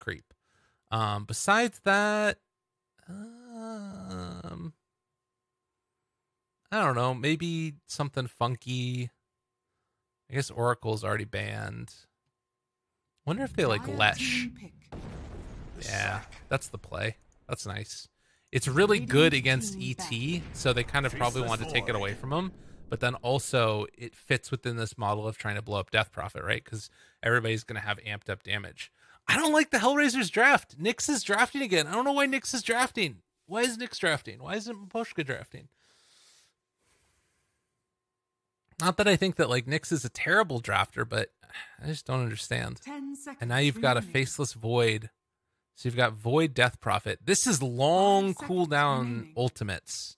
creep. Besides that, I don't know, maybe something funky. I guess Oracle's already banned. Wonder if they like Lesh. Yeah, that's the play. That's nice. It's really good against ET, so they kind of probably want to take it away from him. But then also, it fits within this model of trying to blow up Death Prophet, right? Because everybody's going to have amped up damage. I don't like the HellRaisers draft. Nyx is drafting again. I don't know why Nyx is drafting. Why is Nyx drafting? Why isn't Poshka drafting? Not that I think that like Nyx is a terrible drafter, but I just don't understand. And now you've got a Faceless Void. So you've got Void Death Prophet. This is long cooldown ultimates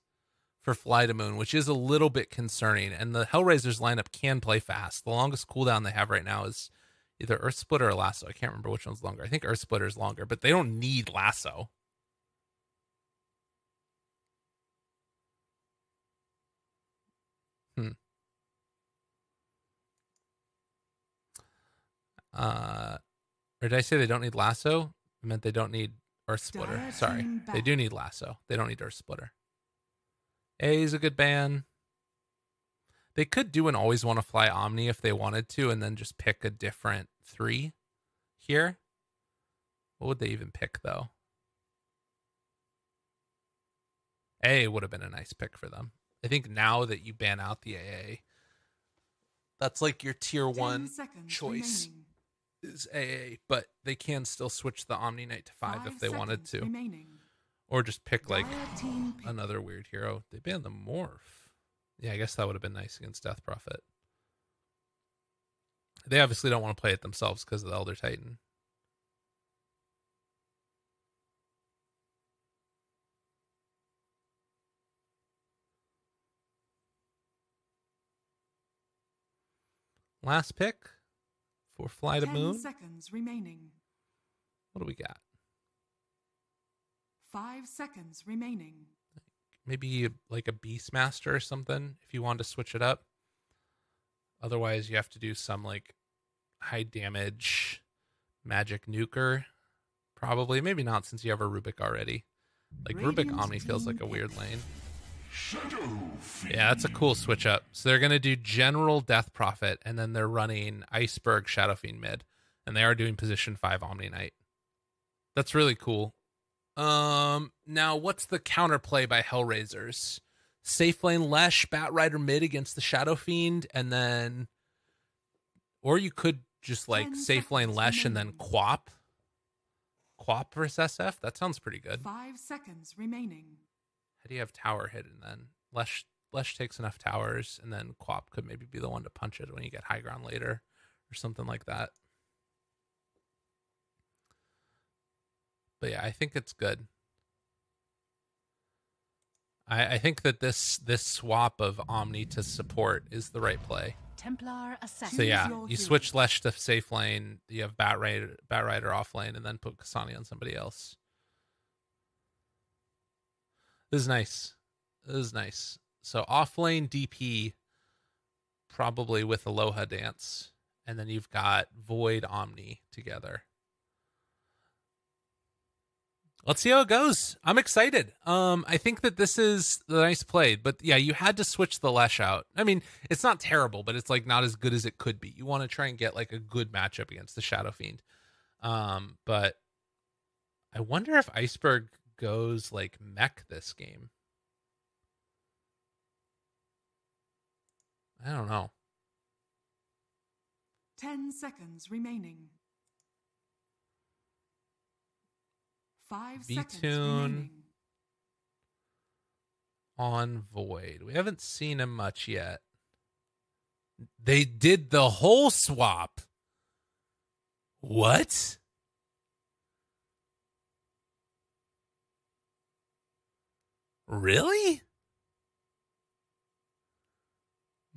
for FlyToMoon, which is a little bit concerning. And the HellRaisers lineup can play fast. The longest cooldown they have right now is either Earth Splitter or Lasso. I can't remember which one's longer. I think Earth Splitter is longer, but they don't need Lasso. Or did I say they don't need Lasso? I meant they don't need Earth Splitter. Sorry. They do need Lasso. They don't need Earth Splitter. A is a good ban. They could do an Always Want to Fly Omni if they wanted to, and then just pick a different 3 here. What would they even pick, though? A would have been a nice pick for them. I think now that you ban out the AA, that's like your tier 1 choice. Remaining. Is AA, but they can still switch the Omni Knight to 5 if they wanted to. Remaining. Or just pick like another weird hero. They banned the Morph. Yeah, I guess that would have been nice against Death Prophet. They obviously don't want to play it themselves because of the Elder Titan. Last pick for FlyToMoon. 10 seconds remaining. What do we got? 5 seconds remaining. Maybe like a Beastmaster or something if you want to switch it up. Otherwise, you have to do some like high damage magic nuker. Probably. Maybe not since you have a Rubik already. Like Rubik Omni feels like a weird lane. Yeah, that's a cool switch up. So they're going to do General Death Prophet, and then they're running Iceberg Shadow Fiend mid. And they are doing position 5 Omni Knight. That's really cool. Now, what's the counterplay by HellRaisers? Safe lane Lesh, Bat Rider mid against the Shadow Fiend, and then... Or you could just, like, safe lane Lesh and then Quap. Quap versus SF? That sounds pretty good. 5 seconds remaining. How do you have tower hidden then? Lesh takes enough towers, and then Quap could maybe be the one to punch it when you get high ground later, or something like that. But yeah, I think it's good. I think that this swap of Omni to support is the right play. Templar assassin. So yeah, you switch Lesh to safe lane, you have Bat Rider off lane, and then put Kasani on somebody else. This is nice. This is nice. So off lane DP, probably with Aloha Dance, and then you've got Void Omni together. Let's see how it goes. I'm excited. I think that this is the nice play, but yeah, you had to switch the Lesh out. I mean, it's not terrible, but it's like not as good as it could be. You want to try and get like a good matchup against the Shadow Fiend. But I wonder if Iceberg goes like mech this game. I don't know. 10 seconds remaining. 5 seconds remaining. On Void. We haven't seen him much yet. They did the whole swap. What? Really?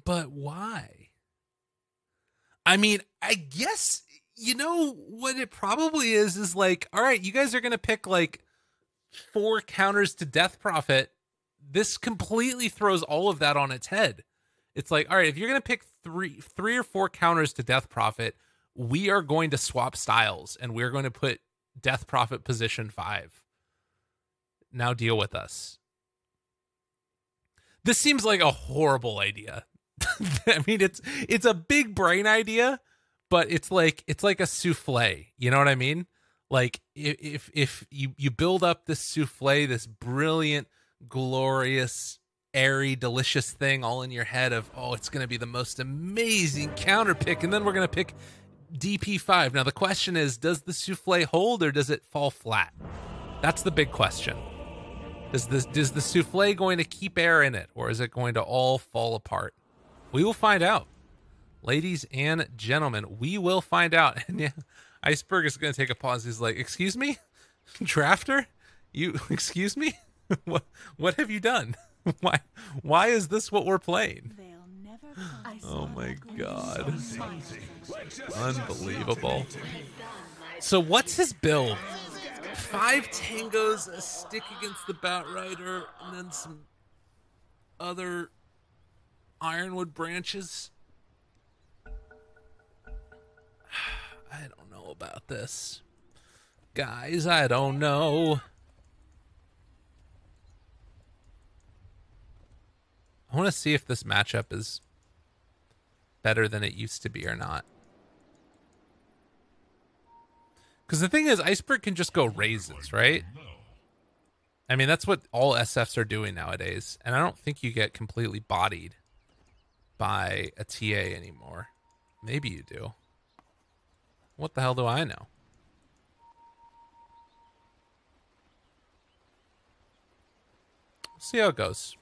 But why? I mean, I guess, you know, what it probably is like, all right, you guys are going to pick like 4 counters to Death Prophet. This completely throws all of that on its head. It's like, all right, if you're going to pick three or 4 counters to Death Prophet, we are going to swap styles and we're going to put Death Prophet position 5. Now deal with us. This seems like a horrible idea. I mean, it's a big brain idea, but it's like a souffle. You know what I mean? Like if you build up this souffle, this brilliant, glorious, airy, delicious thing all in your head of, oh, it's going to be the most amazing counter pick, and then we're going to pick DP5. Now the question is, does the souffle hold or does it fall flat? That's the big question. Does the souffle going to keep air in it, or is it going to all fall apart? We will find out. Ladies and gentlemen, we will find out. And yeah, Iceberg is going to take a pause. He's like, excuse me? Drafter? Excuse me? What have you done? Why is this what we're playing? Oh my God. Unbelievable. So what's his build? 5 tangos, a stick against the Batrider, and then some other ironwood branches. I don't know about this. Guys, I don't know. I want to see if this matchup is better than it used to be or not. Because the thing is, Iceberg can just go raises, right? I mean, that's what all SFs are doing nowadays. And I don't think you get completely bodied by a TA anymore. Maybe you do. What the hell do I know? See how it goes.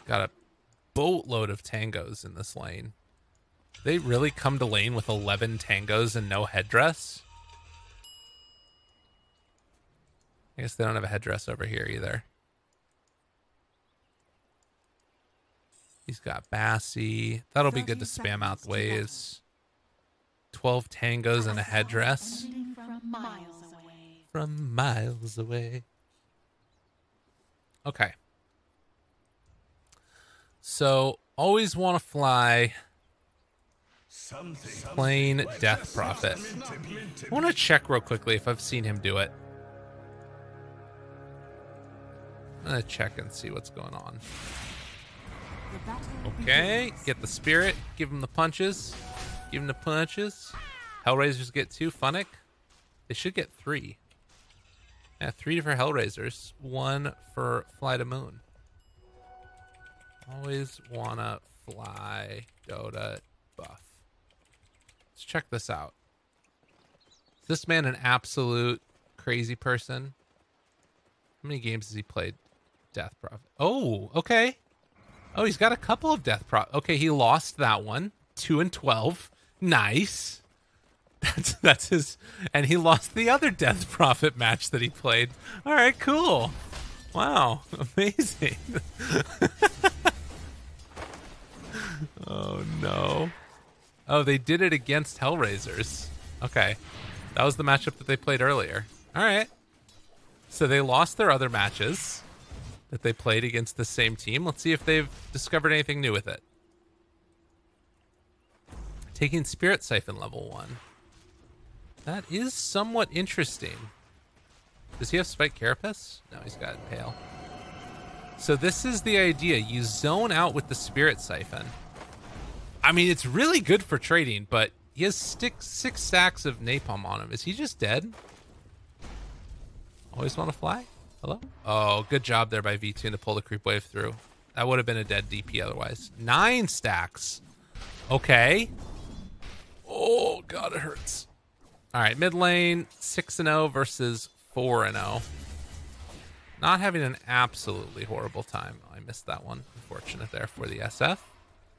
Got a boatload of tangos in this lane. They really come to lane with 11 tangos and no headdress? I guess they don't have a headdress over here either. He's got Bassie. That'll be good to spam out the waves. 12 tangos and a headdress. From miles away. Okay. So, always want to fly plain Death Prophet. I want to check real quickly if I've seen him do it. I'm going to check and see what's going on. Okay, get the spirit. Give him the punches. Give him the punches. HellRaisers get 2. Funnick. They should get 3. Yeah, 3 for HellRaisers. 1 for FlyToMoon. Always wanna fly Dota buff. Let's check this out. Is this man an absolute crazy person? How many games has he played Death Prophet? Oh, okay. Oh, he's got a couple of Death Prophet. Okay, he lost that one. 2 and 12. Nice. That's his. And he lost the other Death Prophet match that he played. All right, cool. Wow, amazing. Oh no. Oh, they did it against HellRaisers. Okay, that was the matchup that they played earlier. All right. So they lost their other matches that they played against the same team. Let's see if they've discovered anything new with it. Taking Spirit Siphon level 1. That is somewhat interesting. Does he have Spike Carapace? No, he's got Pale. So this is the idea. You zone out with the Spirit Siphon. I mean, it's really good for trading, but he has 6 stacks of napalm on him. Is he just dead? Always want to fly? Hello? Oh, good job there by V2 to pull the creep wave through. That would have been a dead DP otherwise. 9 stacks. Okay. Oh, God, it hurts. All right, mid lane, 6-0 versus 4-0. Not having an absolutely horrible time. I missed that one. Unfortunate there for the SF.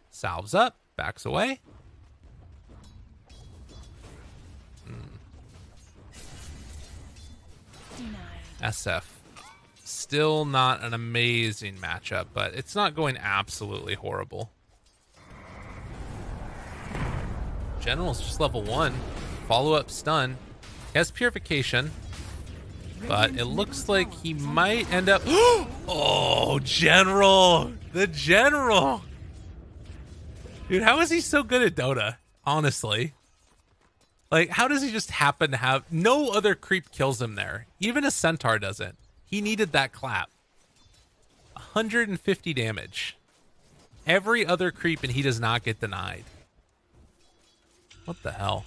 Salves up, backs away. SF. Still not an amazing matchup, but it's not going absolutely horrible. General's just level 1. Follow-up stun. He has Purification. But it looks like he might end up... Oh, General! The General! Dude, how is he so good at Dota? Honestly. Like, how does he just happen to have... No other creep kills him there. Even a centaur doesn't. He needed that clap. 150 damage. Every other creep and he does not get denied. What the hell?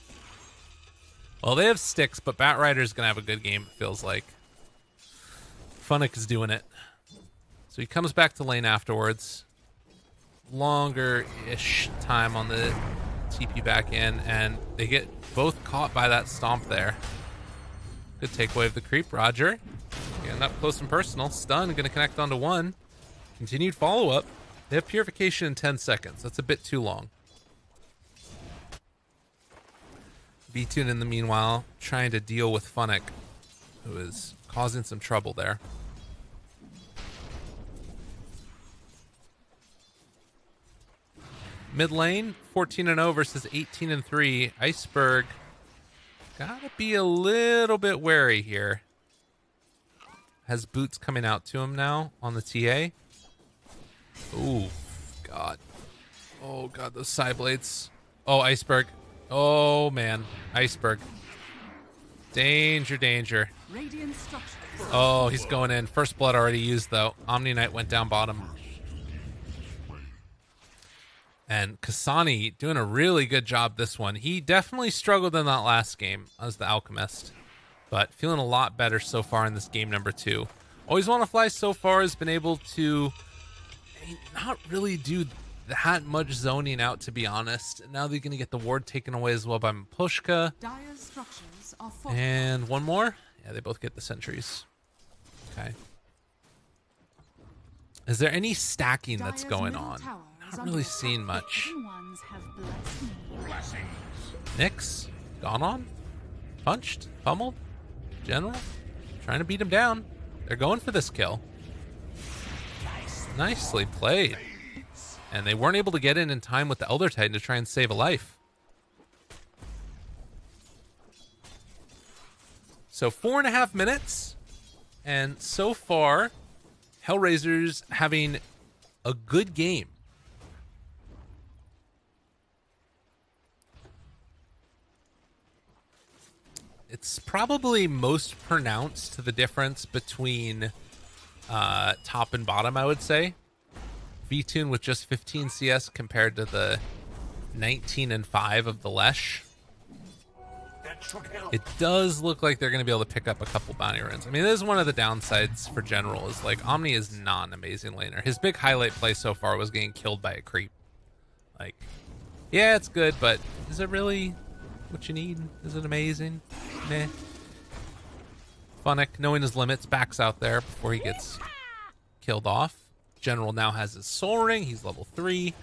Well, they have sticks, but Batrider's going to have a good game, it feels like. Funnick is doing it. So he comes back to lane afterwards. Longer-ish time on the TP back in, and they get both caught by that stomp there. Good takeaway of the creep. Roger getting up close and personal. Stun, going to connect onto one. Continued follow-up. They have purification in 10 seconds. That's a bit too long. V-Tune in the meanwhile trying to deal with Funnick, who is causing some trouble there. Mid lane, 14-0 versus 18-3. Iceberg gotta be a little bit wary here. Has boots coming out to him now on the TA. Oh, God. Oh, God, those side blades. Oh, Iceberg. Oh, man. Iceberg. Danger, danger. Oh, he's going in. First blood already used, though. Omni Knight went down bottom. And Kasani doing a really good job this one. He definitely struggled in that last game as the Alchemist, but feeling a lot better so far in this game number 2. Always Want to Fly so far has been able to not really do that much zoning out, to be honest. Now they're going to get the ward taken away as well by Mapushka. And one more. Yeah, they both get the sentries. Okay. Is there any stacking that's going on? Not really seen much. Nyx, gone on, punched, pummeled, general, trying to beat him down. They're going for this kill. Nicely played. And they weren't able to get in time with the Elder Titan to try and save a life. So 4.5 minutes, and so far, HellRaisers having a good game. It's probably most pronounced to the difference between top and bottom, I would say. V-Tune with just 15 CS compared to the 19 and 5 of the Lesh. It does look like they're going to be able to pick up a couple bounty runs. I mean, this is one of the downsides for General, is like Omni is not an amazing laner. His big highlight play so far was getting killed by a creep. Like, yeah, it's good, but is it really what you need? Is it amazing? Meh. Funnick, knowing his limits, backs out there before he gets killed off. General now has his soul ring. He's level 3.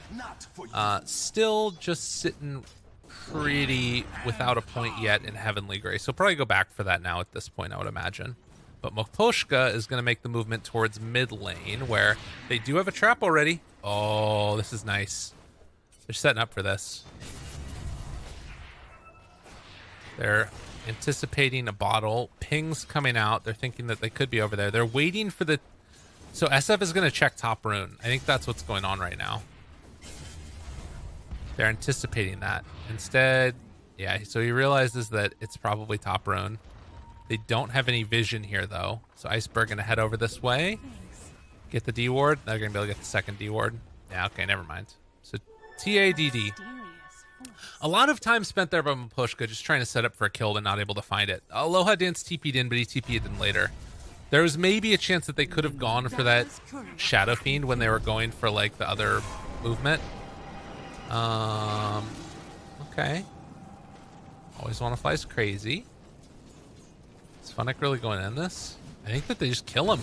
Still just sitting pretty without a point yet in Heavenly Grace. So probably go back for that now at this point, I would imagine. But Mapushka is going to make the movement towards mid lane, where they do have a trap already. Oh, this is nice. They're setting up for this. They're anticipating a bottle. Ping's coming out. They're thinking that they could be over there. They're waiting for the... So SF is going to check top rune. I think that's what's going on right now. They're anticipating that. Instead, yeah, so he realizes that it's probably top rune. They don't have any vision here, though. So Iceberg going to head over this way. Get the D ward. They're going to be able to get the second D ward. Yeah, okay, never mind. So TADD. A lot of time spent there by Mapushka just trying to set up for a kill and not able to find it. Aloha Dance TP'd in, but he TP'd in later. There was maybe a chance that they could have gone for that Shadow Fiend when they were going for, like, the other movement. Okay. Always Want to Fly's crazy. Is Funnick really going in this? I think that they just kill him.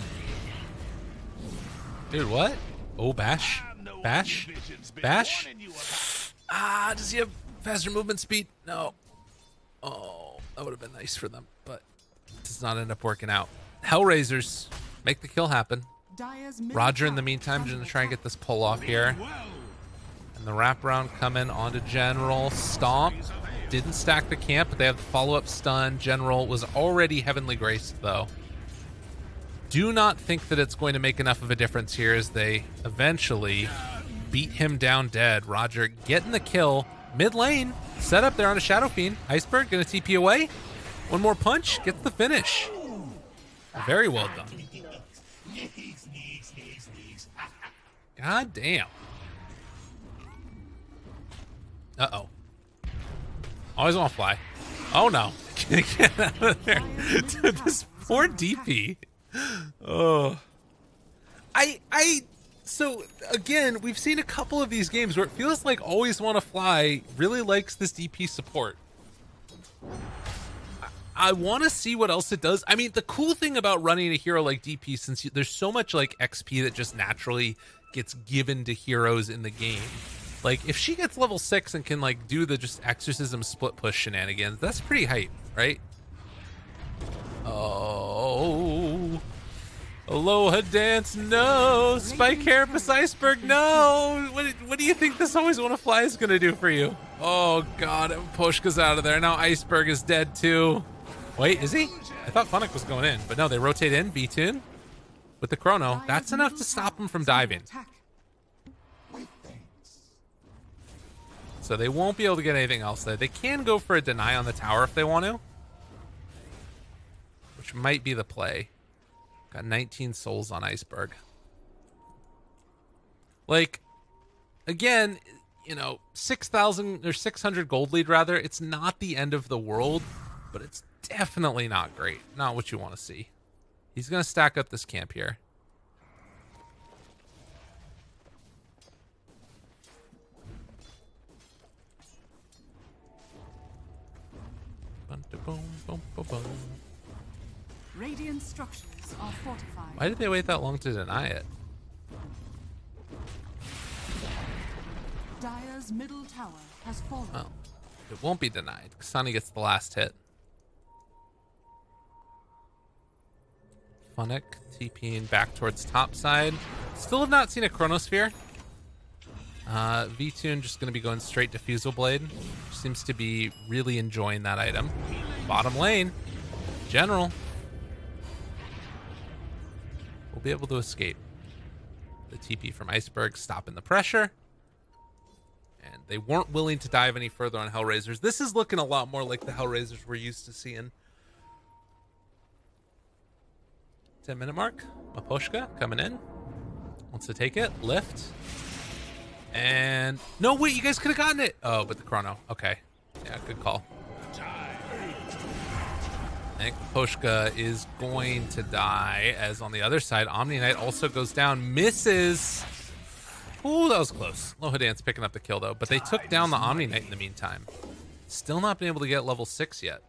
Dude, what? Oh, bash. Bash? Bash? Ah, does he have faster movement speed? No. Oh, that would have been nice for them, but it does not end up working out. HellRaisers make the kill happen. Roger, in the meantime, is going to try and get this pull off here. And the wraparound coming onto General. Stomp. Didn't stack the camp, but they have the follow-up stun. General was already Heavenly Graced, though. Do not think that it's going to make enough of a difference here as they eventually beat him down dead. Roger getting the kill mid lane. Set up there on a Shadow Fiend. Iceberg gonna TP away. One more punch, gets the finish. Very well done. God damn. Uh-oh. Always want to fly. Oh no. Get out of there. Dude, this poor DP. Oh. So again, we've seen a couple of these games where it feels like Always Want to Fly really likes this DP support. I want to see what else it does. I mean, the cool thing about running a hero like DP, since there's so much like XP that just naturally gets given to heroes in the game. Like if she gets level 6 and can like do the just exorcism split push shenanigans, that's pretty hype, right? Oh. Aloha dance, no. Spike Carapace Iceberg, no. What do you think this Always Want to Fly is going to do for you? Oh, God. Poshka's out of there. Now Iceberg is dead, too. Wait, is he? I thought Funnick was going in. But no, they rotate in. V-Tune with the Chrono. That's enough to stop him from diving. So they won't be able to get anything else there. They can go for a deny on the tower if they want to, which might be the play. Got 19 souls on Iceberg. Like, again, you know, 6,000 or 600 gold lead rather. It's not the end of the world, but it's definitely not great. Not what you want to see. He's going to stack up this camp here. Radiant structures are fortified. Why did they wait that long to deny it? Dire's middle tower has fallen. Well, it won't be denied. Kasani gets the last hit. Funnick TPing back towards top side. Still have not seen a Chronosphere. V-Tune just going to be going straight to Fusel Blade. Seems to be really enjoying that item. Bottom lane. General. We'll be able to escape. The TP from Iceberg stopping the pressure. And they weren't willing to dive any further on HellRaisers. This is looking a lot more like the HellRaisers we're used to seeing. 10-minute mark. Maposhka coming in. Wants to take it. Lift. And... no, wait, you guys could have gotten it. Oh, but the Chrono. Okay. Yeah, good call. I think Poshka is going to die, as on the other side, Omni Knight also goes down, misses. Ooh, that was close. Aloha Dance picking up the kill, though. But they took down the Omni Knight in the meantime. Still not been able to get level 6 yet.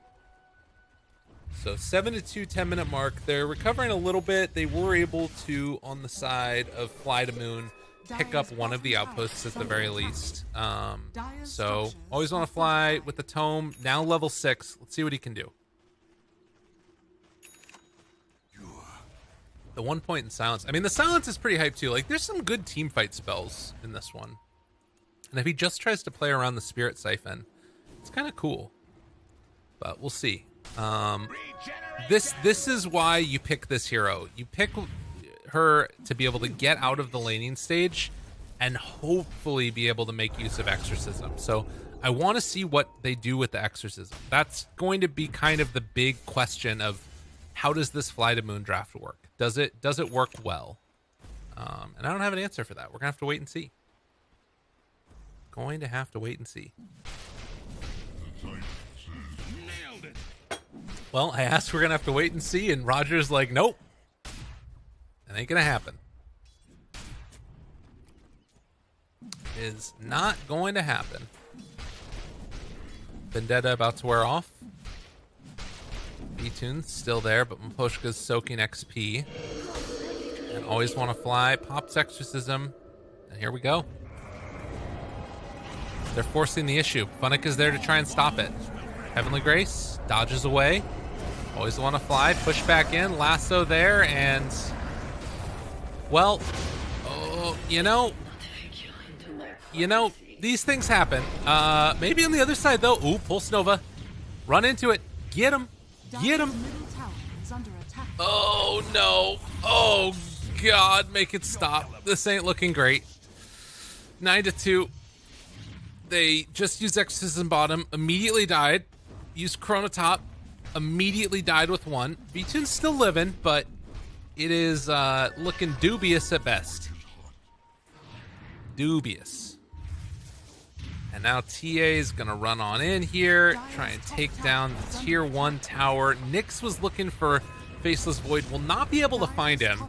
So 7-2, 10-minute mark. They're recovering a little bit. They were able to, on the side of FlyToMoon, pick up one of the outposts at the very least. So Always Want to Fly with the Tome, now level 6. Let's see what he can do. The 1 point in silence. I mean, the silence is pretty hype too. Like, there's some good team fight spells in this one. And if he just tries to play around the Spirit Siphon, it's kind of cool. But we'll see. This is why you pick this hero. You pick her to be able to get out of the laning stage and hopefully be able to make use of Exorcism. So I want to see what they do with the Exorcism. That's going to be kind of the big question of how does this FlyToMoon draft work? Does it work well? And I don't have an answer for that. We're gonna have to wait and see. Going to have to wait and see. Well, I asked we're gonna have to wait and see, and Roger's like, nope. It ain't gonna happen. Is not going to happen. Vendetta about to wear off. V-Tune's still there, but Maposhka's soaking XP. And Always Want to Fly. Pops Exorcism. And here we go. They're forcing the issue. Funnick is there to try and stop it. Heavenly Grace dodges away. Always Want to Fly. Push back in. Lasso there. And... well, oh, you know, these things happen. Maybe on the other side, though. Ooh, Pulse Nova. Run into it. Get him. Get him. Oh, no. Oh, God. Make it stop. This ain't looking great. 9-2. They just used Exorcism bottom, immediately died. Used Chrono top, immediately died with one. V-Tune's still living, but it is looking dubious at best. Dubious. And now TA is going to run on in here, try and take down the tier 1 tower. Nyx was looking for Faceless Void, will not be able to find him,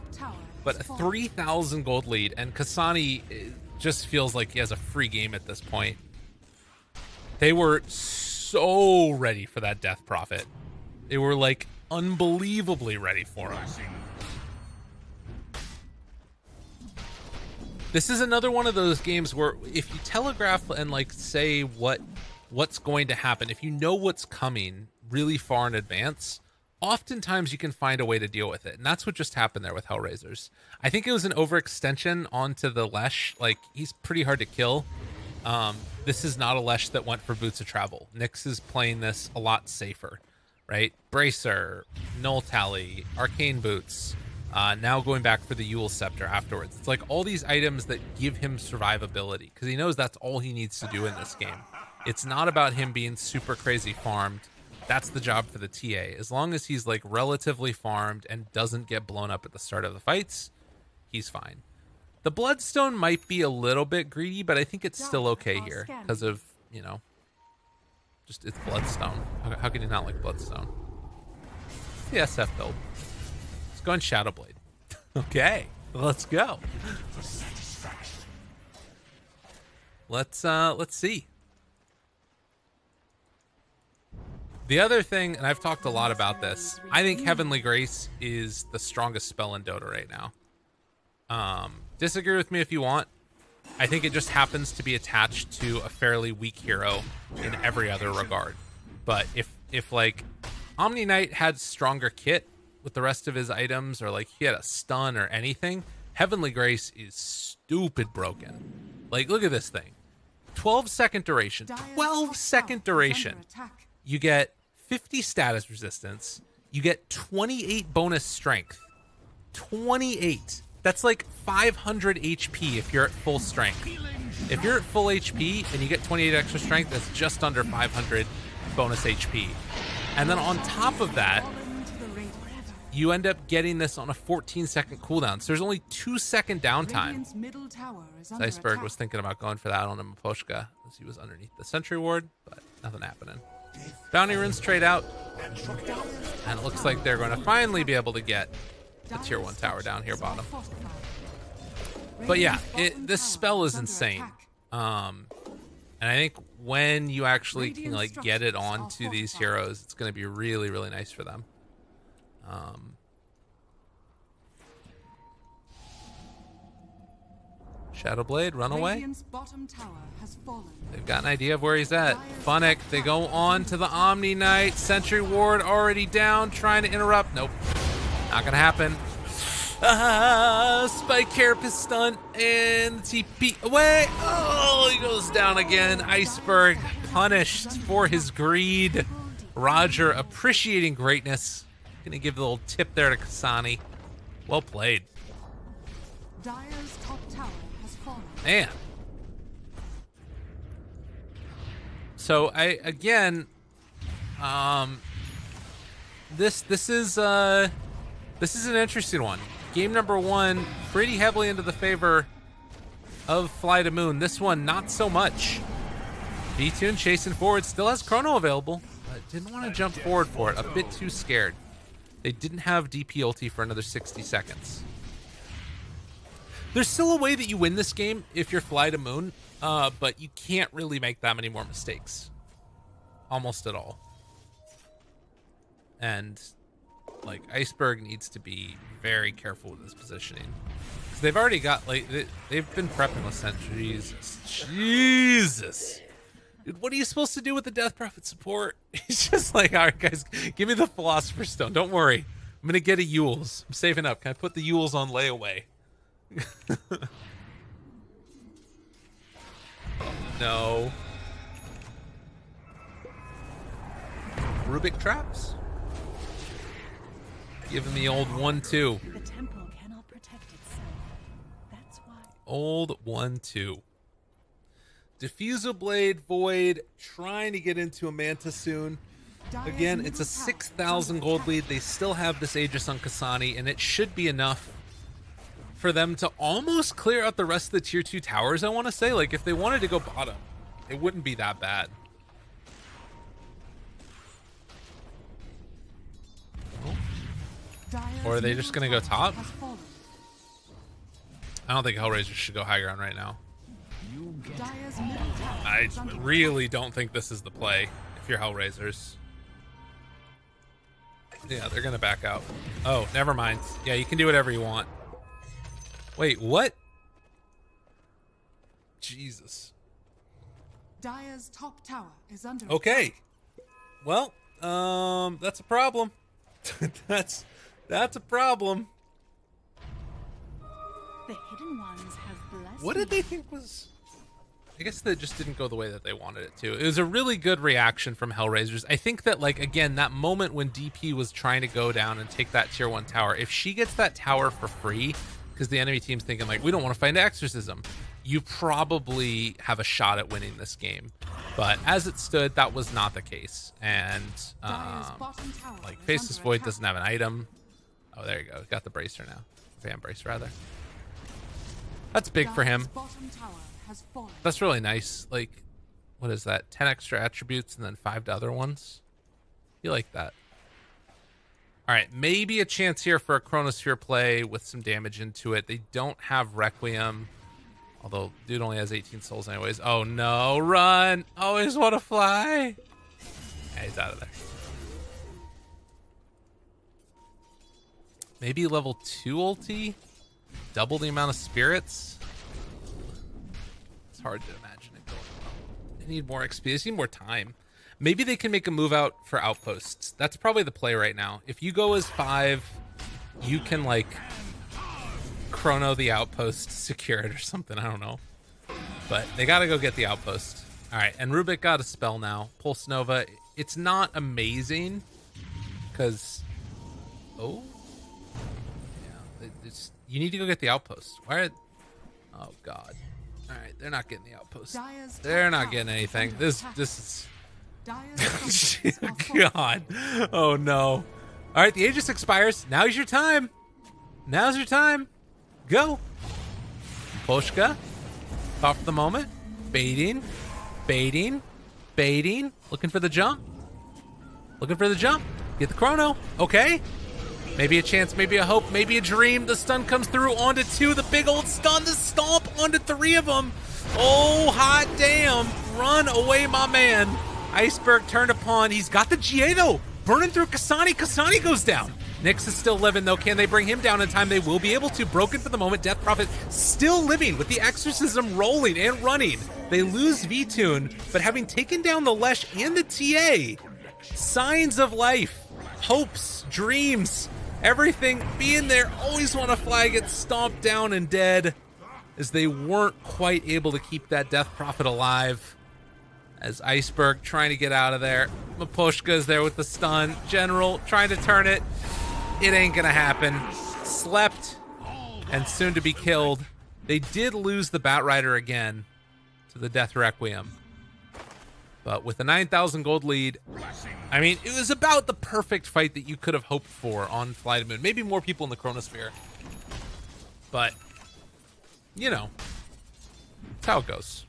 but a 3,000 gold lead, and Kasani just feels like he has a free game at this point. They were so ready for that Death Prophet. They were like unbelievably ready for him. This is another one of those games where if you telegraph and like say what's going to happen, if you know what's coming really far in advance, oftentimes you can find a way to deal with it. And that's what just happened there with HellRaisers. I think it was an overextension onto the Lesh. Like, he's pretty hard to kill. This is not a Lesh that went for Boots of Travel. Nyx is playing this a lot safer, right? Bracer, Null Tally, Arcane Boots, now going back for the Yule Scepter afterwards. It's like all these items that give him survivability, because he knows that's all he needs to do in this game. It's not about him being super crazy farmed. That's the job for the TA. As long as he's like relatively farmed and doesn't get blown up at the start of the fights, he's fine. The Bloodstone might be a little bit greedy, but I think it's still okay here because of, you know, just it's Bloodstone. How can you not like Bloodstone? It's the SF build. Let's go on Shadowblade. Okay, let's go. Let's see. The other thing, and I've talked a lot about this, I think Heavenly Grace is the strongest spell in Dota right now. Disagree with me if you want. I think it just happens to be attached to a fairly weak hero in every other regard. But if like Omni Knight had stronger kit with the rest of his items, or like he had a stun or anything, Heavenly Grace is stupid broken. Like, look at this thing. 12-second duration. 12-second duration. You get 50 status resistance. You get 28 bonus strength. 28. That's like 500 HP if you're at full strength. If you're at full HP and you get 28 extra strength, that's just under 500 bonus HP. And then on top of that, you end up getting this on a 14-second cooldown. So there's only 2-second downtime. Iceberg was thinking about going for that on a Maposhka as he was underneath the Sentry Ward, but nothing happening. Bounty runes trade out, and it looks like they're going to finally be able to get the tier 1 tower down here bottom. But yeah, this spell is insane. And I think when you actually can like get it onto these heroes, it's going to be really, really nice for them. Shadowblade, run away. They've got an idea of where he's at. Funnick, they go on to the Omni Knight. Sentry Ward already down, trying to interrupt. Nope, not gonna happen. Spike Carapace stunt and TP away. Oh, he goes down again. Iceberg punished for his greed. Roger appreciating greatness. Gonna give a little tip there to Kasani. Well played. Dire's top tower has fallen. Man. So again, this is an interesting one. Game number 1 pretty heavily into the favor of FlyToMoon. This one not so much. V-Tune chasing forward, still has Chrono available, but didn't want to jump forward for it. A bit too scared. They didn't have DP ulti for another 60 seconds. There's still a way that you win this game if you're FlyToMoon, but you can't really make that many more mistakes. Almost at all. And like Iceberg needs to be very careful with his positioning. So they've already got like they've been prepping with sentries. Jesus. Dude, what are you supposed to do with the Death Prophet support? He's just like, all right, guys, give me the Philosopher's Stone. Don't worry. I'm going to get a Yules. I'm saving up. Can I put the Yules on layaway? No. Rubik traps? Give him the old 1-2. The temple cannot protect itself. That's why. Old 1-2. Diffusal Blade, Void, trying to get into a Manta soon. Again, it's a 6,000 gold lead. They still have this Aegis on Kasani, and it should be enough for them to almost clear out the rest of the tier 2 towers, I want to say. Like, if they wanted to go bottom, it wouldn't be that bad. Or are they just going to go top? I don't think HellRaisers should go high ground right now. I really don't think this is the play if you're HellRaisers. Yeah, they're going to back out. Oh, never mind. Yeah, you can do whatever you want. Wait, what? Jesus. Dire's top tower is under Okay. Well, that's a problem. That's a problem. The hidden ones have blessed. What did they think was... I guess that just didn't go the way that they wanted it to. It was a really good reaction from HellRaisers. I think that, like, again, that moment when DP was trying to go down and take that tier 1 tower, if she gets that tower for free, because the enemy team's thinking, like, we don't want to fight an exorcism, you probably have a shot at winning this game. But as it stood, that was not the case. And, like, Faceless Void doesn't have an item. Oh, there you go. Got the Bracer now. Van Brace, rather. That's big for him. That's really nice. Like, what is that? 10 extra attributes and then 5 to other ones. You like that. All right, maybe a chance here for a Chronosphere play with some damage into it. They don't have Requiem, although dude only has 18 souls anyways. Oh no, run! Always want to fly. Yeah, he's out of there. Maybe level 2 ulti? Double the amount of spirits? It's hard to imagine it going well. They need more XP. They need more time. Maybe they can make a move out for outposts. That's probably the play right now. If you go as 5, you can, like, chrono the outpost, secure it or something. I don't know. But they got to go get the outpost. All right, and Rubik got a spell now. Pulse Nova. It's not amazing because... Oh? Yeah, you need to go get the outpost. Why? Oh, God. All right, they're not getting the outpost. They're not getting anything. This is... God. Oh, no. All right, the Aegis expires. Now's your time. Now's your time. Go. Poshka. Off for the moment. Baiting. Baiting. Baiting. Looking for the jump. Looking for the jump. Get the chrono. Okay. Maybe a chance, maybe a hope, maybe a dream. The stun comes through onto 2. The big old stun. The stomp onto 3 of them. Oh, hot damn. Run away, my man. Iceberg turned upon. He's got the GA, though. Burning through Kasani. Kasani goes down. Nyx is still living, though. Can they bring him down in time? They will be able to. Broken for the moment. Death Prophet still living with the Exorcism rolling and running. They lose V-Tune, but having taken down the Lesh and the TA, signs of life, hopes, dreams, everything being there. Always want to fly, get stomped down and dead as they weren't quite able to keep that Death Prophet alive. As Iceberg trying to get out of there. Maposhka's there with the stun. General trying to turn it. It ain't gonna happen. Slept and soon to be killed. They did lose the Batrider again to the Death Requiem. But with a 9,000 gold lead, I mean, it was about the perfect fight that you could have hoped for on FlyToMoon. Maybe more people in the Chronosphere. But, you know, that's how it goes.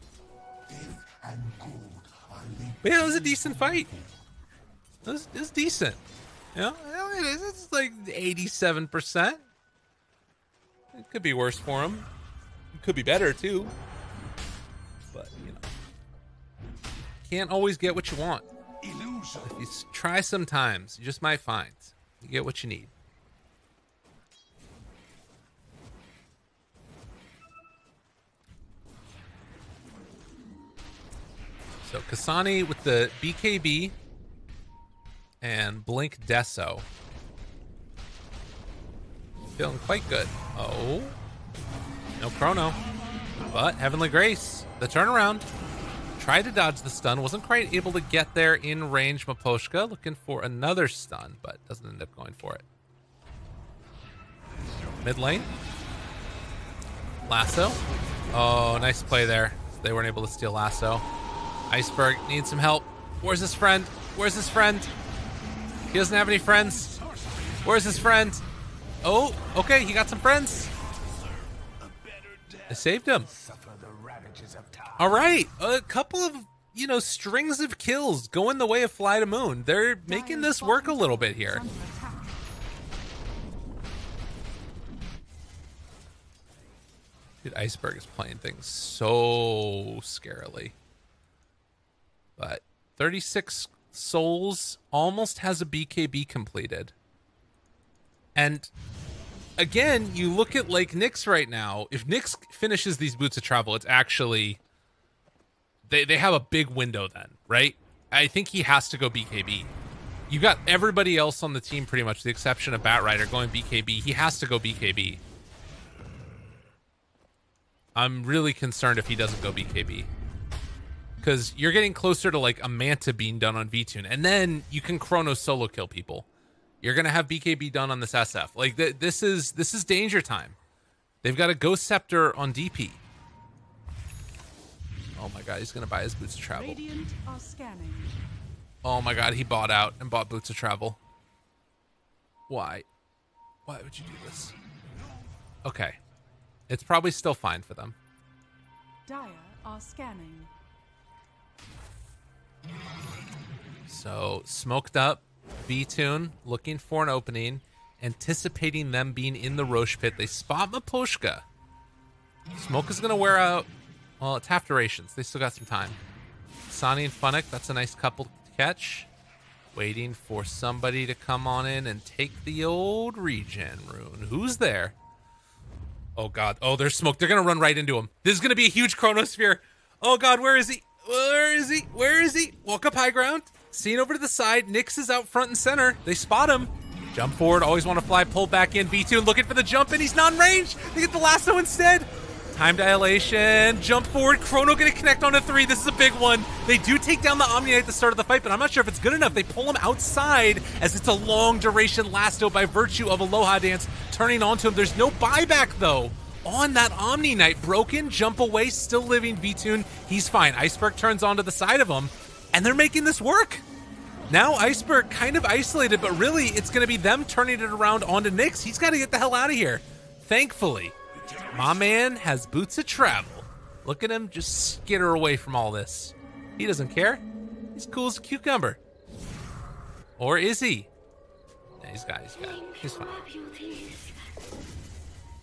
But yeah, it was a decent fight. It was decent. You know, it's like 87%. It could be worse for him. It could be better too. But, you know, can't always get what you want. If you try sometimes, you just might find you get what you need. So Kasani with the BKB and Blink Deso. Feeling quite good. Oh. No chrono. But Heavenly Grace, the turnaround. Tried to dodge the stun. Wasn't quite able to get there in range. Maposhka looking for another stun, but doesn't end up going for it. Mid lane. Lasso. Oh, nice play there. They weren't able to steal lasso. Iceberg needs some help. Where's his friend? Where's his friend? He doesn't have any friends. Where's his friend? Oh, okay, he got some friends. I saved him. All right, a couple of, you know, strings of kills going the way of FlyToMoon. They're making this work a little bit here. Dude, Iceberg is playing things so scarily. But 36 souls, almost has a BKB completed. And again, you look at like Nyx right now. If Nyx finishes these Boots of Travel, it's actually... They have a big window then, right? I think he has to go BKB. You got everybody else on the team pretty much, the exception of Batrider, going BKB. He has to go BKB. I'm really concerned if he doesn't go BKB. Because you're getting closer to like a Manta being done on VTune. And then you can Chrono solo kill people. You're going to have BKB done on this SF. Like, this is danger time. They've got a Ghost Scepter on DP. Oh my god, he's going to buy his Boots of Travel. Radiant are scanning. Oh my god, he bought out and bought Boots of Travel. Why? Why would you do this? Okay. It's probably still fine for them. Dire are scanning. So, smoked up, VTune, looking for an opening, anticipating them being in the Roche pit. They spot Maposhka. Smoke is going to wear out. Well, it's half durations. They still got some time. Sonny and Funnick, that's a nice couple to catch. Waiting for somebody to come on in and take the old regen rune. Who's there? Oh, God. Oh, there's smoke. They're going to run right into him. This is going to be a huge chronosphere. Oh, God. Where is he? Where is he? Where is he? Walk up high ground. Seen over to the side. Nyx is out front and center. They spot him. Jump forward. Always want to fly. Pull back in. V2 looking for the jump, and he's not in range. They get the lasso instead. Time dilation. Jump forward. Chrono going to connect onto 3. This is a big one. They do take down the Omni Knight at the start of the fight, but I'm not sure if it's good enough. They pull him outside as it's a long duration lasso by virtue of Aloha Dance turning onto him. There's no buyback, though, on that Omni Knight. Broken. Jump away. Still living. V-Tune. He's fine. Iceberg turns onto the side of him, and they're making this work. Now Iceberg kind of isolated, but really it's going to be them turning it around onto Nyx. He's got to get the hell out of here. Thankfully, my man has Boots of Travel. Look at him just skitter away from all this. He doesn't care. He's cool as a cucumber. Or is he? Yeah, he's got it. He's fine.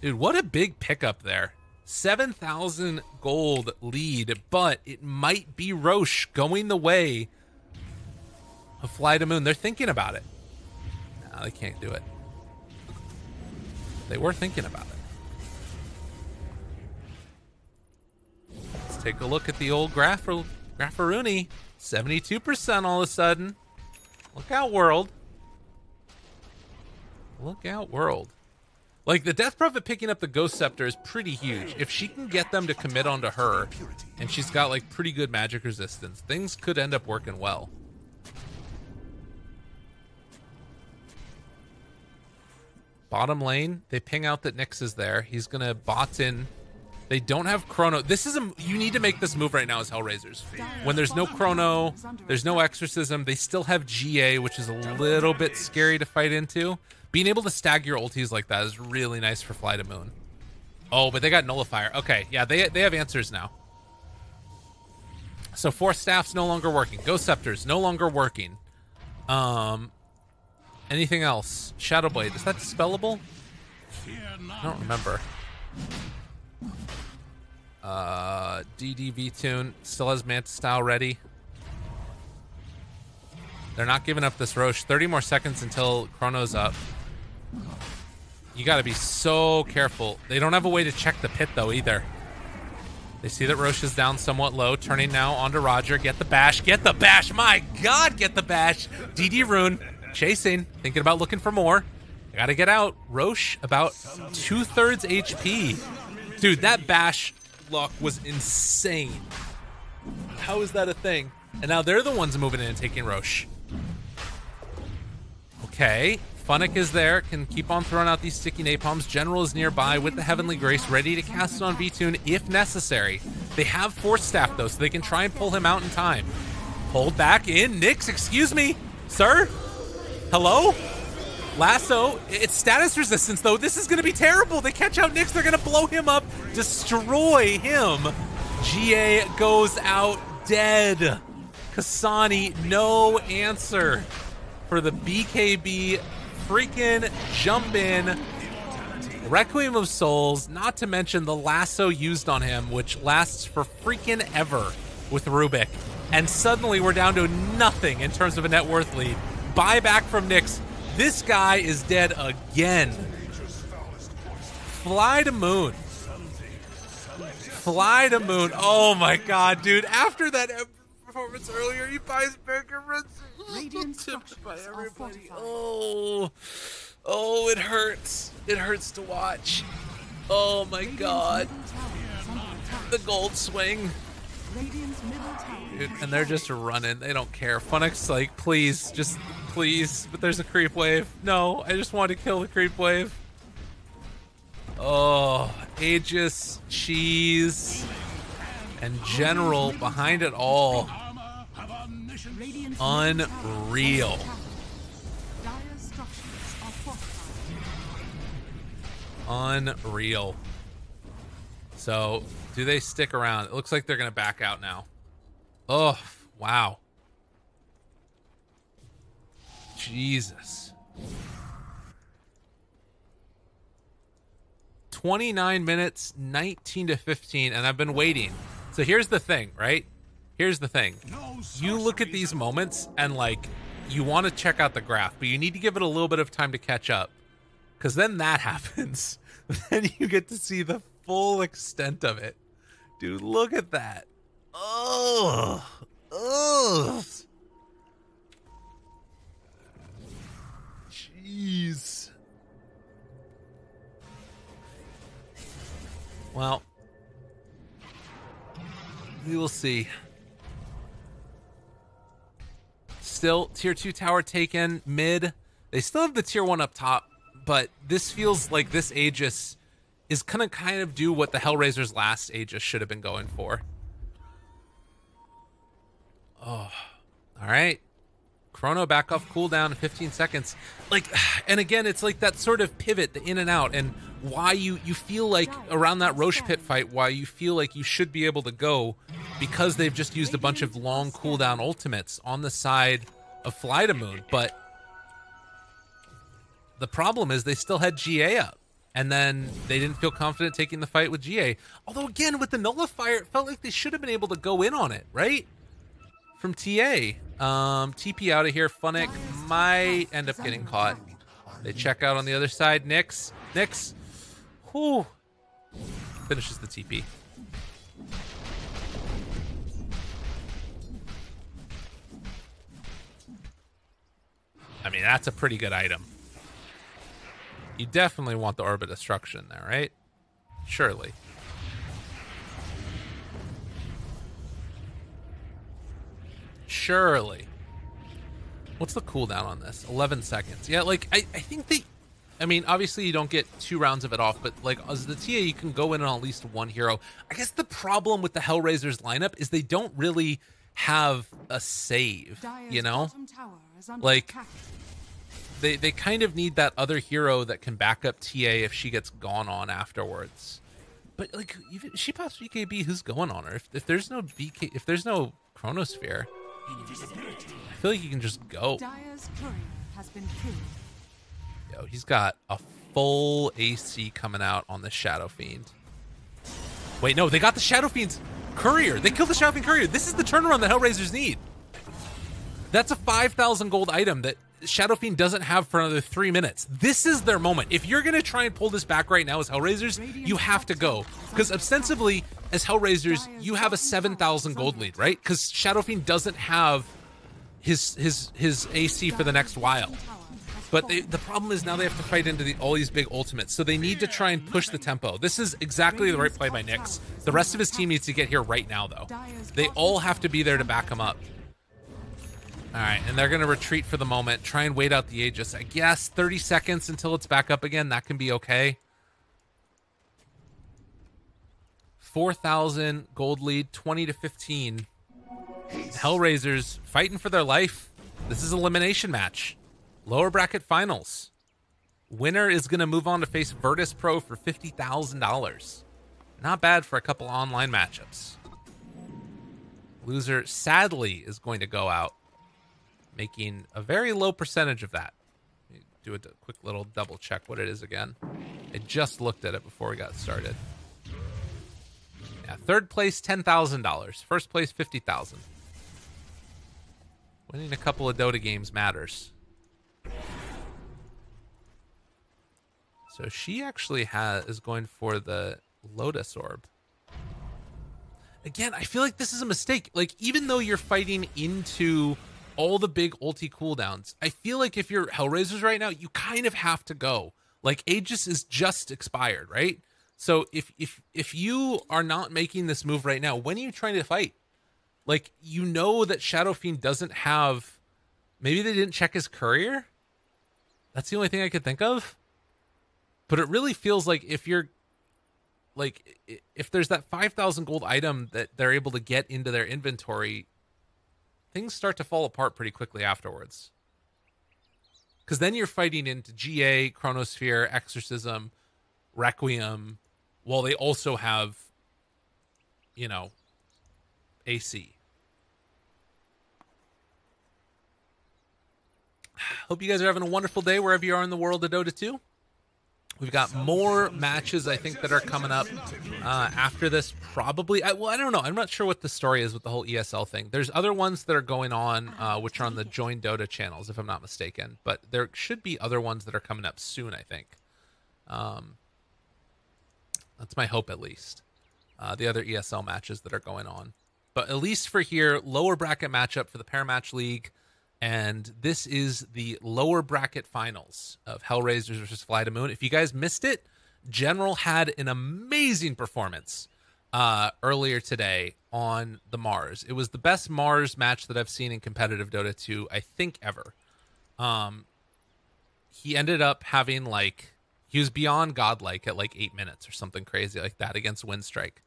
Dude, what a big pickup there. 7,000 gold lead, but it might be Roche going the way of FlyToMoon. They're thinking about it. No, they can't do it. They were thinking about it. Let's take a look at the old Graffaruni. 72% all of a sudden. Look out, world. Look out, world. Like, the Death Prophet picking up the Ghost Scepter is pretty huge. If she can get them to commit onto her, and she's got, like, pretty good magic resistance, things could end up working well. Bottom lane, they ping out that Nyx is there. He's going to bot in. They don't have Chrono. This is you need to make this move right now as HellRaisers. When there's no Chrono, there's no Exorcism. They still have GA, which is a little bit scary to fight into. Being able to stagger your ultis like that is really nice for FlyToMoon. Oh, but they got Nullifier. Okay, yeah, they have answers now. So Force Staff's no longer working. Ghost Scepter's no longer working. Anything else? Shadowblade, is that dispellable? I don't remember. DD Tune still has Manta Style ready. They're not giving up this Roche. 30 more seconds until Chrono's up. You gotta be so careful. They don't have a way to check the pit though either. They see that Roche is down somewhat low, turning now onto Roger. Get the bash, get the bash. My God, get the bash. DD Rune, chasing, thinking about looking for more. Gotta get out. Roche about 2/3 HP. Dude, that bash luck was insane. How is that a thing? And now they're the ones moving in and taking Roche. Okay, Funnick is there, can keep on throwing out these sticky napalms. General is nearby with the Heavenly Grace, ready to cast it on V-Tune if necessary. They have Force Staff, though, so they can try and pull him out in time. Hold back in. Nyx, excuse me. Sir? Hello? Lasso. It's status resistance, though. This is going to be terrible. They catch out Nyx. They're going to blow him up, destroy him. GA goes out dead. Kasani, no answer for the BKB freaking jump in. Requiem of Souls, not to mention the lasso used on him, which lasts for freaking ever with Rubik. And suddenly we're down to nothing in terms of a net worth lead. Buyback from Nyx. This guy is dead again. FlyToMoon. FlyToMoon. Oh my god, dude. After that performance earlier, he buys Baker tipped by everybody. Oh, it hurts. It hurts to watch. Oh my god. The gold swing. Dude, and they're just running. They don't care. Funix, like, please, just please. But there's a creep wave. No, I just want to kill the creep wave. Oh, Aegis, Cheese, and General behind it all. Unreal. Unreal. So, do they stick around? It looks like they're going to back out now. Oh, wow. Jesus. 29 minutes, 19 to 15, and I've been waiting. So here's the thing, right? Here's the thing. You look at these moments and, like, you want to check out the graph, but you need to give it a little bit of time to catch up. Because then that happens. Then you get to see the full extent of it. Dude, look at that. Oh. Oh. Jeez. Well, we will see. Still, tier 2 tower taken, mid. They still have the tier 1 up top, but this feels like this Aegis is gonna kind of do what the HellRaisers last Aegis should have been going for. Oh, all right. Chrono back off cooldown in 15 seconds. Like, and again, it's like that sort of pivot, the in and out, and why you feel like around that Roche pit fight, why you feel like you should be able to go, because they've just used a bunch of long cooldown ultimates on the side of FlyToMoon. But the problem is they still had GA up, and then they didn't feel confident taking the fight with GA. Although again, with the nullifier, it felt like they should have been able to go in on it, right? From TA. TP out of here. Funnick might end up getting caught. They check out on the other side. Nyx. Whew. Finishes the TP. I mean, that's a pretty good item. You definitely want the Orb of Destruction there, right? Surely. Surely. What's the cooldown on this? 11 seconds. Yeah, like, I think they... I mean, obviously you don't get 2 rounds of it off, but, like, as the TA, you can go in on at least one hero. I guess the problem with the HellRaisers lineup is they don't really have a save, you know? Like, they kind of need that other hero that can back up TA if she gets gone on afterwards. But, like, even she pops BKB, who's going on her? If there's no BK... If there's no Chronosphere... I feel like you can just go. Yo, he's got a full AC coming out on the Shadow Fiend. Wait, no, they got the Shadow Fiend's Courier. They killed the Shadow Fiend Courier. This is the turnaround that HellRaisers need. That's a 5,000 gold item that Shadow Fiend doesn't have for another 3 minutes. This is their moment. If you're going to try and pull this back right now as HellRaisers, you have to go. Because ostensibly, as HellRaisers, you have a 7,000 gold lead, right? Because Shadow Fiend doesn't have his AC for the next while. But the problem is now they have to fight into all these big ultimates. So they need to try and push the tempo. This is exactly the right play by Nyx. The rest of his team needs to get here right now, though. They all have to be there to back him up. All right, and they're going to retreat for the moment. Try and wait out the Aegis. I guess 30 seconds until it's back up again. That can be okay. 4,000 gold lead, 20 to 15. HellRaisers fighting for their life. This is elimination match. Lower bracket finals. Winner is going to move on to face Virtus Pro for $50,000. Not bad for a couple online matchups. Loser, sadly, is going to go out, making a very low percentage of that. Let me do a quick little double check what it is again. I just looked at it before we got started. Yeah, third place, $10,000. First place, $50,000. Winning a couple of Dota games matters. So she actually is going for the Lotus Orb. Again, I feel like this is a mistake. Like, even though you're fighting into all the big ulti cooldowns, I feel like if you're HellRaisers right now, you kind of have to go. Like, Aegis is just expired, right? So if you are not making this move right now, when are you trying to fight? Like, you know that Shadow Fiend doesn't have... Maybe they didn't check his courier? That's the only thing I could think of. But it really feels like if you're... Like, if there's that 5,000 gold item that they're able to get into their inventory, things start to fall apart pretty quickly afterwards. Because then you're fighting into GA, Chronosphere, Exorcism, Requiem, while they also have, you know, AC. Hope you guys are having a wonderful day wherever you are in the world of Dota 2. We've got more matches, I think, that are coming up after this, probably. I don't know. I'm not sure what the story is with the whole ESL thing. There's other ones that are going on, which are on the Join Dota channels, if I'm not mistaken. But there should be other ones that are coming up soon, I think. That's my hope, at least. The other ESL matches that are going on. But at least for here, lower bracket matchup for the Parimatch League. And this is the lower bracket finals of HellRaisers versus FlyToMoon. If you guys missed it, General had an amazing performance earlier today on the Mars. It was the best Mars match that I've seen in competitive Dota 2, I think, ever. He ended up having, like, he was beyond godlike at like 8 minutes or something crazy like that against Windstrike.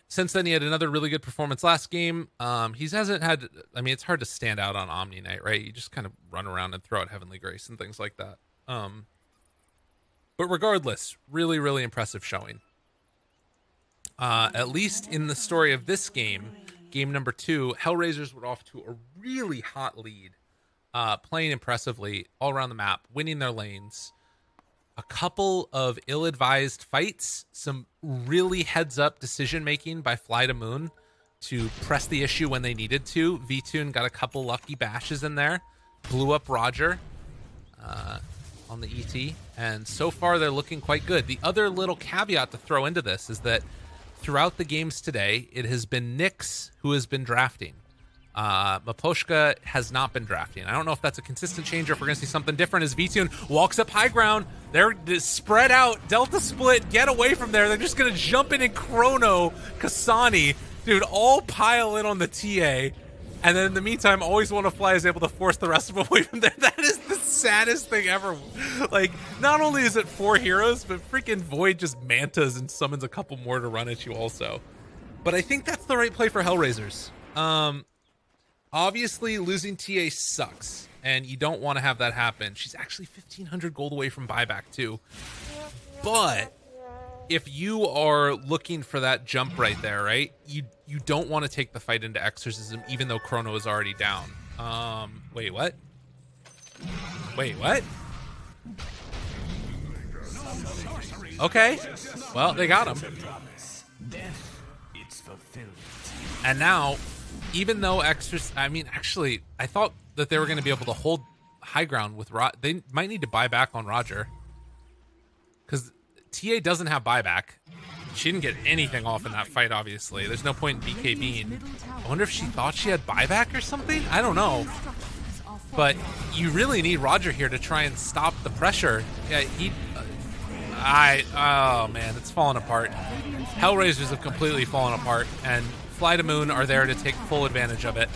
Since then, he had another really good performance last game. He hasn't had... I mean, it's hard to stand out on Omni Night, right? You just kind of run around and throw out Heavenly Grace and things like that. But regardless, really, really impressive showing. At least in the story of this game, game number 2, HellRaisers were off to a really hot lead, playing impressively all around the map, winning their lanes. A couple of ill-advised fights, some really heads-up decision-making by FlyToMoon to press the issue when they needed to. VTune got a couple lucky bashes in there, blew up Roger on the ET, and so far they're looking quite good. The other little caveat to throw into this is that throughout the games today, it has been Nyx who has been drafting. Maposhka has not been drafting. I don't know if that's a consistent change or if we're going to see something different as VTune walks up high ground. They're spread out. Delta split. Get away from there. They're just going to jump in and Chrono, Kasani. Dude, all pile in on the TA. And then in the meantime, Always Wanna Fly is able to force the rest of them away from there. That is the saddest thing ever. Like, not only is it 4 heroes, but freaking Void just mantas and summons a couple more to run at you also. But I think that's the right play for HellRaisers. Obviously, losing TA sucks, and you don't want to have that happen. She's actually 1,500 gold away from buyback, too. But if you are looking for that jump right there, right, you don't want to take the fight into Exorcism, even though Chrono is already down. Wait, what? Wait, what? Okay. Well, they got him. And now... Even though I mean, actually, I thought that they were going to be able to hold high ground with they might need to buy back on Roger. Because TA doesn't have buyback. She didn't get anything off in that fight, obviously. There's no point in BK being. I wonder if she thought she had buyback or something? I don't know. But you really need Roger here to try and stop the pressure. Yeah, oh man, it's falling apart. HellRaisers have completely fallen apart, and FlyToMoon are there to take full advantage of it.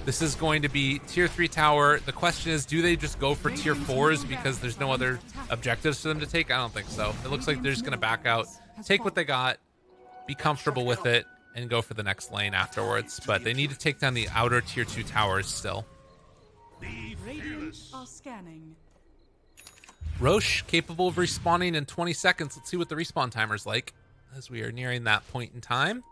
This is going to be tier 3 tower. The question is, do they just go for tier 4s because there's no other objectives for them to take? I don't think so. It looks like they're just going to back out, take what they got, be comfortable with it, and go for the next lane afterwards. But they need to take down the outer tier 2 towers still. Radiant are scanning. Roche, capable of respawning in 20 seconds. Let's see what the respawn timer's like as we are nearing that point in time.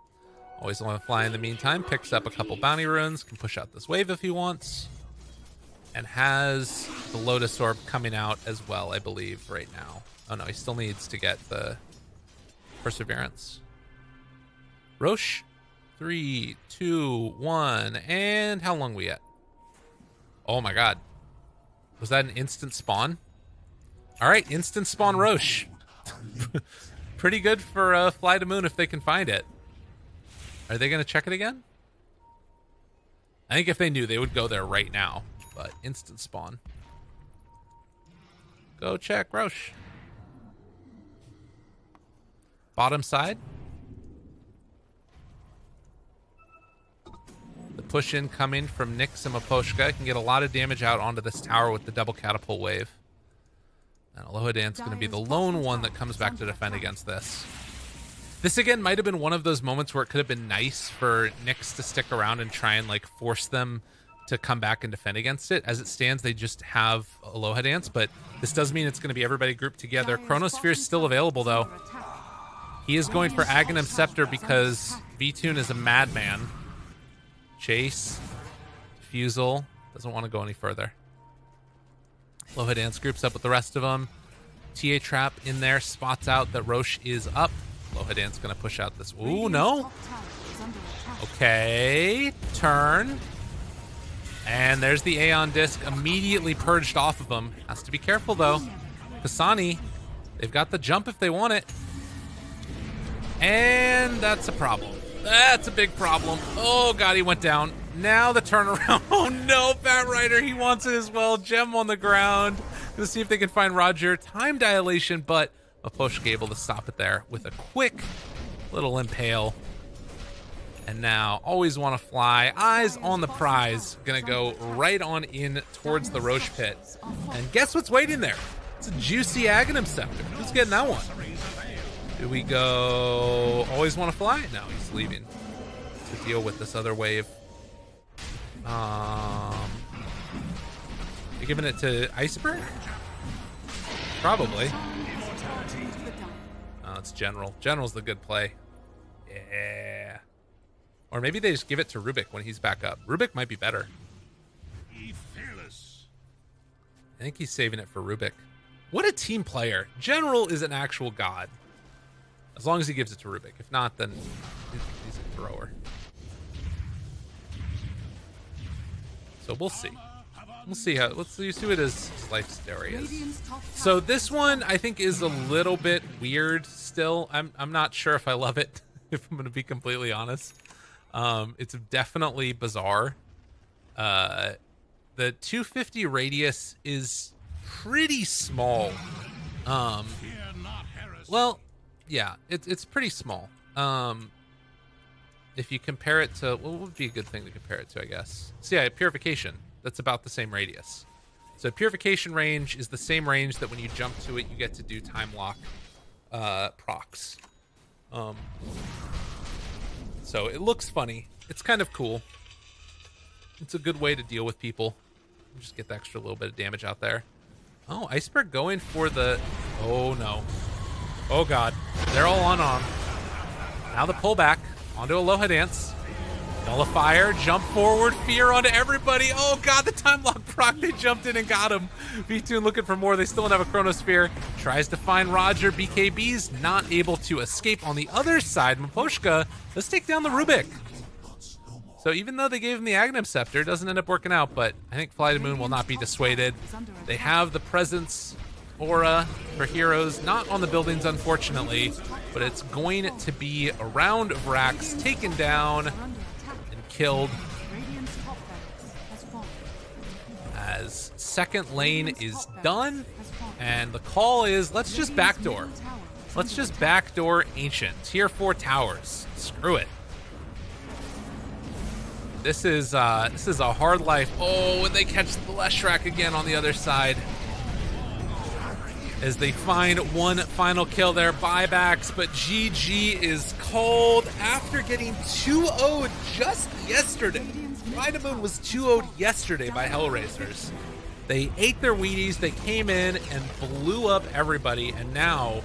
Always want to fly in the meantime. Picks up a couple bounty runes. Can push out this wave if he wants. And has the Lotus Orb coming out as well, I believe, right now. Oh no, he still needs to get the Perseverance. Roche, 3, 2, 1, and how long we at? Oh my god. Was that an instant spawn? Alright, instant spawn Roche. Pretty good for FlyToMoon if they can find it. Are they going to check it again? I think if they knew, they would go there right now. But instant spawn. Go check Roche. Bottom side. The push in coming from Nyx and Miposhka can get a lot of damage out onto this tower with the double catapult wave. And Aloha Dance is going to be the lone one that comes back to defend against this. This again might have been one of those moments where it could have been nice for Nyx to stick around and try and like force them to come back and defend against it. As it stands, they just have Aloha Dance, but this does mean it's going to be everybody grouped together. Chronosphere is still available though. He is going for Aghanim Scepter because VTune is a madman. Chase, Fusel, doesn't want to go any further. Aloha Dance groups up with the rest of them. TA Trap in there, spots out that Roche is up. Aloha Dance gonna push out this. Ooh, no. Okay, turn. And there's the Aeon Disc immediately purged off of him. Has to be careful though. Kasani, they've got the jump if they want it. And that's a problem. That's a big problem. Oh god, he went down. Now the turnaround. Oh no, Bat Rider, he wants it as well. Gem on the ground. Let's see if they can find Roger. Time dilation, but Miposhka able to stop it there with a quick little impale. And now, always want to fly. Eyes on the prize. Gonna go right on in towards the Roche pit. And guess what's waiting there? It's a juicy Aghanim Scepter. Who's getting that one? Do we go always want to fly? No, he's leaving to deal with this other wave. You giving it to Iceberg? Probably. Oh, it's General. General's the good play. Yeah. Or maybe they just give it to Rubik when he's back up. Rubik might be better. I think he's saving it for Rubik. What a team player. General is an actual god. As long as he gives it to Rubik. If not, then he's a thrower. So we'll see. We'll see how. Let's see what his life story is. So this one I think is a little bit weird. Still, I'm not sure if I love it. If I'm going to be completely honest, it's definitely bizarre. The 250 radius is pretty small. Well, yeah, it's pretty small. If you compare it to, what would be a good thing to compare it to, I guess? So yeah, Purification. That's about the same radius. So Purification range is the same range that when you jump to it, you get to do time lock procs. So it looks funny. It's kind of cool. It's a good way to deal with people. Just get the extra little bit of damage out there. Oh, Iceberg going for the... Oh, no. Oh, God. They're all on him. Now the pullback onto Aloha Dance. Nullifier, jump forward, fear onto everybody. Oh, God, the time lock proc. They jumped in and got him. VTune looking for more. They still don't have a Chronosphere. Tries to find Roger. BKB's not able to escape on the other side. Miposhka, let's take down the Rubik. So even though they gave him the Aghanim Scepter, it doesn't end up working out, but I think FlyToMoon will not be dissuaded. They have the Presence aura for heroes, not on the buildings, unfortunately, but it's going to be a round of racks taken down and killed as second lane is done, and the call is, let's just backdoor. Let's just backdoor Ancient. Tier 4 towers. Screw it. This is a hard life. Oh, and they catch the Leshrac again on the other side. As they find one final kill there, buybacks, but GG is cold after getting 2-0'd just yesterday. FlyToMoon was 2-0'd yesterday by HellRaisers. They ate their Wheaties, they came in and blew up everybody, and now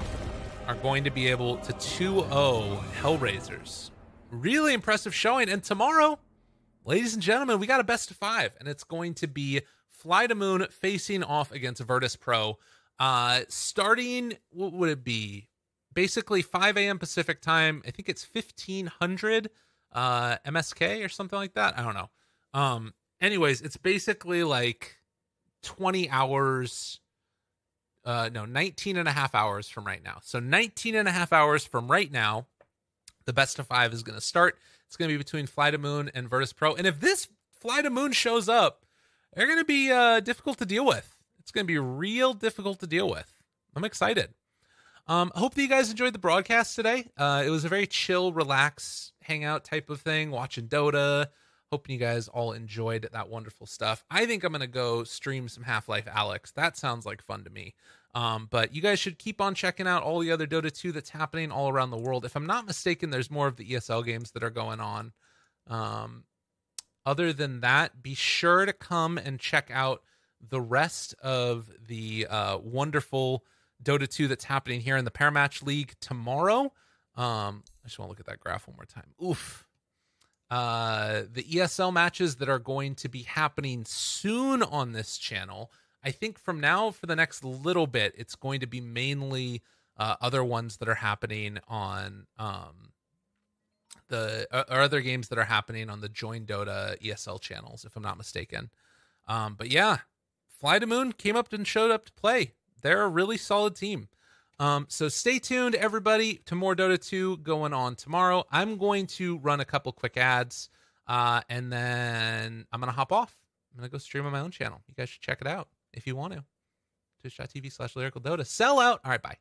are going to be able to 2-0 HellRaisers. Really impressive showing, and tomorrow, ladies and gentlemen, we got a best of 5, and it's going to be FlyToMoon facing off against Virtus Pro. Starting, what would it be? Basically 5 a.m. Pacific time. I think it's 1500 MSK or something like that. I don't know. Anyways, it's basically like 20 hours. No, 19 and a half hours from right now. So 19 and a half hours from right now, the best of 5 is going to start. It's going to be between FlyToMoon and Virtus Pro. And if this FlyToMoon shows up, they're going to be difficult to deal with. It's going to be real difficult to deal with. I'm excited. Hope that you guys enjoyed the broadcast today. It was a very chill, relax, hangout type of thing, watching Dota. Hoping you guys all enjoyed that wonderful stuff. I think I'm going to go stream some Half-Life Alyx. That sounds like fun to me. But you guys should keep on checking out all the other Dota 2 that's happening all around the world. If I'm not mistaken, there's more of the ESL games that are going on. Other than that, be sure to come and check out the rest of the wonderful Dota 2 that's happening here in the Parimatch League tomorrow. I just want to look at that graph one more time. Oof. The ESL matches that are going to be happening soon on this channel. I think from now for the next little bit, it's going to be mainly other ones that are happening on or other games that are happening on the Join Dota ESL channels, if I'm not mistaken. But yeah, FlyToMoon came up and showed up to play. They're a really solid team. So stay tuned, everybody, to more Dota 2 going on tomorrow. I'm going to run a couple quick ads, and then I'm going to hop off. I'm going to go stream on my own channel. You guys should check it out if you want to. Twitch.tv/LyricalDota. Sell out. All right, bye.